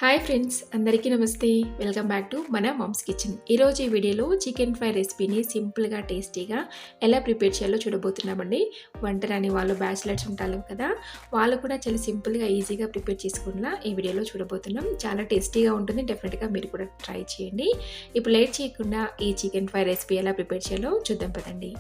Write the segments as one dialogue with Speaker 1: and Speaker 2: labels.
Speaker 1: Hi friends, అందరికీ నమస్తే. Welcome back to మన మామ్స్ కిచెన్. ఈరోజు ఈ వీడియోలో చికెన్ ఫ్రై రెసిపీని సింపుల్గా టేస్టీగా ఎలా ప్రిపేర్ చేయాలో చూడబోతున్నామండి. వంట రాని వాళ్ళు, బ్యాచిలర్స్ ఉంటారు కదా, వాళ్ళు కూడా చాలా సింపుల్గా ఈజీగా ప్రిపేర్ చేసుకునేలా ఈ వీడియోలో చూడబోతున్నాం. చాలా టేస్టీగా ఉంటుంది, డెఫినెట్గా మీరు కూడా ట్రై చేయండి. ఇప్పుడు లేట్ చేయకుండా ఈ చికెన్ ఫ్రై రెసిపీ ఎలా ప్రిపేర్ చేయాలో చూద్దాం పదండి.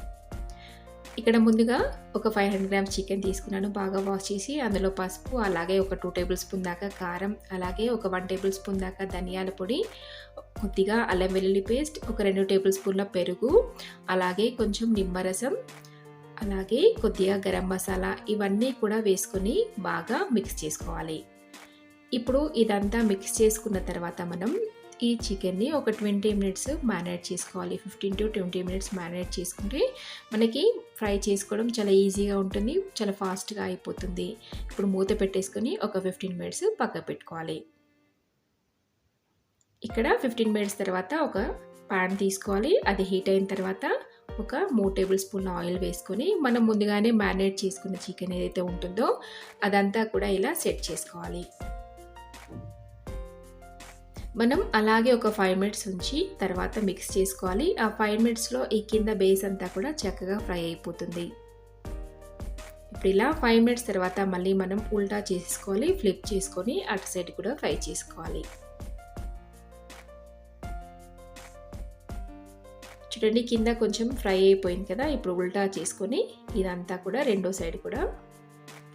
Speaker 1: ఇక్కడ ముందుగా ఒక 500 గ్రామ్స్ చికెన్ తీసుకున్నాను. బాగా వాష్ చేసి అందులో పసుపు, అలాగే ఒక 2 టేబుల్ స్పూన్ దాకా కారం, అలాగే ఒక 1 టేబుల్ స్పూన్ దాకా ధనియాల పొడి, కొద్దిగా అల్లం వెల్లుల్లి పేస్ట్, ఒక 2 టేబుల్ స్పూన్ల పెరుగు, అలాగే కొంచెం నిమ్మరసం, అలాగే కొద్దిగా గరం మసాలా, ఇవన్నీ కూడా వేసుకొని బాగా మిక్స్ చేసుకోవాలి. ఇప్పుడు ఇదంతా మిక్స్ చేసుకున్న తర్వాత మనం ఈ చికెన్ని ఒక 20 మినిట్స్ మ్యారినేట్ చేసుకోవాలి. 15 to 20 మినిట్స్ మ్యారినేట్ చేసుకుంటే మనకి ఫ్రై చేసుకోవడం చాలా ఈజీగా ఉంటుంది, చాలా ఫాస్ట్గా అయిపోతుంది. ఇప్పుడు మూత పెట్టేసుకొని ఒక 15 మినిట్స్ పక్కకు పెట్టుకోవాలి. ఇక్కడ 15 మినిట్స్ తర్వాత ఒక ప్యాన్ తీసుకోవాలి. అది హీట్ అయిన తర్వాత ఒక 3 టేబుల్ స్పూన్ల ఆయిల్ వేసుకొని మనం ముందుగానే మ్యారినేట్ చేసుకున్న చికెన్ ఏదైతే ఉంటుందో అదంతా కూడా ఇలా సెట్ చేసుకోవాలి. మనం అలాగే ఒక 5 మినిట్స్ ఉంచి తర్వాత మిక్స్ చేసుకోవాలి. ఆ 5 మినిట్స్లో ఈ కింద బేస్ అంతా కూడా చక్కగా ఫ్రై అయిపోతుంది. ఇప్పుడు ఇలా 5 మినిట్స్ తర్వాత మళ్ళీ మనం ఉల్టా చేసుకోవాలి, ఫ్లిప్ చేసుకొని అటు సైడ్ కూడా ఫ్రై చేసుకోవాలి. చూడండి, కింద కొంచెం ఫ్రై అయిపోయింది కదా. ఇప్పుడు ఉల్టా చేసుకొని ఇదంతా కూడా రెండో సైడ్ కూడా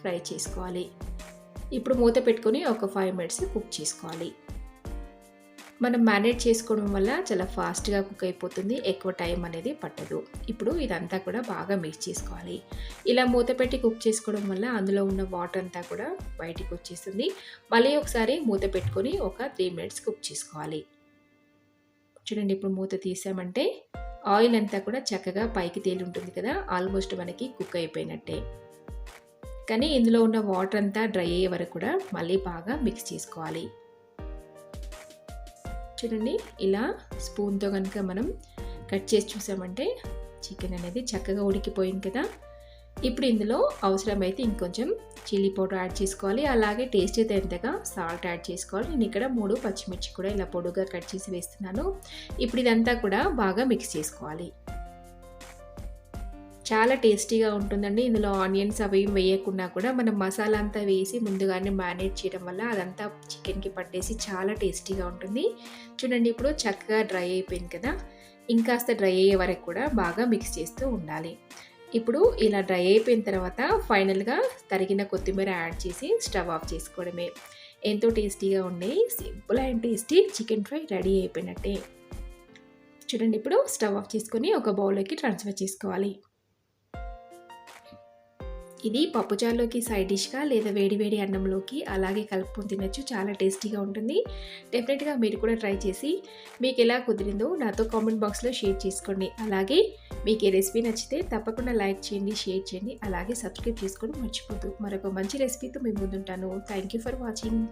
Speaker 1: ఫ్రై చేసుకోవాలి. ఇప్పుడు మూత పెట్టుకొని ఒక 5 మినిట్స్ కుక్ చేసుకోవాలి. మనం మ్యారినేట్ చేసుకోవడం వల్ల చాలా ఫాస్ట్గా కుక్ అయిపోతుంది, ఎక్కువ టైం అనేది పట్టదు. ఇప్పుడు ఇదంతా కూడా బాగా మిక్స్ చేసుకోవాలి. ఇలా మూత పెట్టి కుక్ చేసుకోవడం వల్ల అందులో ఉన్న వాటర్ అంతా కూడా బయటికి వచ్చేస్తుంది. మళ్ళీ ఒకసారి మూత పెట్టుకొని ఒక 3 మినిట్స్ కుక్ చేసుకోవాలి. చూడండి, ఇప్పుడు మూత తీసామంటే ఆయిల్ అంతా కూడా చక్కగా పైకి తేలి ఉంటుంది కదా, ఆల్మోస్ట్ మనకి కుక్ అయిపోయినట్టే. కానీ ఇందులో ఉన్న వాటర్ అంతా డ్రై అయ్యే వరకు కూడా మళ్ళీ బాగా మిక్స్ చేసుకోవాలి. చూడండి, ఇలా స్పూన్తో కనుక మనం కట్ చేసి చూసామంటే చికెన్ అనేది చక్కగా ఉడికిపోయింది కదా. ఇప్పుడు ఇందులో అవసరమైతే ఇంకొంచెం చిల్లీ పౌడర్ యాడ్ చేసుకోవాలి, అలాగే టేస్ట్ తగ్గ సాల్ట్ యాడ్ చేసుకోవాలి. నేను ఇక్కడ 3 పచ్చిమిర్చి కూడా ఇలా పొడుగా కట్ చేసి వేస్తున్నాను. ఇప్పుడు ఇదంతా కూడా బాగా మిక్స్ చేసుకోవాలి. చాలా టేస్టీగా ఉంటుందండి. ఇందులో ఆనియన్స్ అవి వేయకుండా కూడా మనం మసాలా అంతా వేసి ముందుగానే మ్యారినేట్ చేయడం వల్ల అదంతా చికెన్కి పట్టేసి చాలా టేస్టీగా ఉంటుంది. చూడండి, ఇప్పుడు చక్కగా డ్రై అయిపోయింది కదా. ఇంకాస్త డ్రై అయ్యే వరకు కూడా బాగా మిక్స్ చేస్తూ ఉండాలి. ఇప్పుడు ఇలా డ్రై అయిపోయిన తర్వాత ఫైనల్గా తరిగిన కొత్తిమీర యాడ్ చేసి స్టవ్ ఆఫ్ చేసుకోవడమే. ఎంతో టేస్టీగా ఉండే simple and tasty chicken fry ready అయిపోయినట్టే. చూడండి, ఇప్పుడు స్టవ్ ఆఫ్ చేసుకొని ఒక బౌల్లోకి ట్రాన్స్ఫర్ చేసుకోవాలి. ఇది పప్పుచారులోకి సైడ్ డిష్గా లేదా వేడి అన్నంలోకి అలాగే కలుపుకొని తినచ్చు. చాలా టేస్టీగా ఉంటుంది. డెఫినెట్గా మీరు కూడా ట్రై చేసి మీకు ఎలా కుదిరిందో నాతో కామెంట్ బాక్స్లో షేర్ చేసుకోండి. అలాగే మీకు ఈ రెసిపీ నచ్చితే తప్పకుండా లైక్ చేయండి, షేర్ చేయండి, అలాగే సబ్స్క్రైబ్ చేసుకోవడం మర్చిపోద్దు. మరొక మంచి రెసిపీతో మీ ముందుంటాను. Thank you for watching.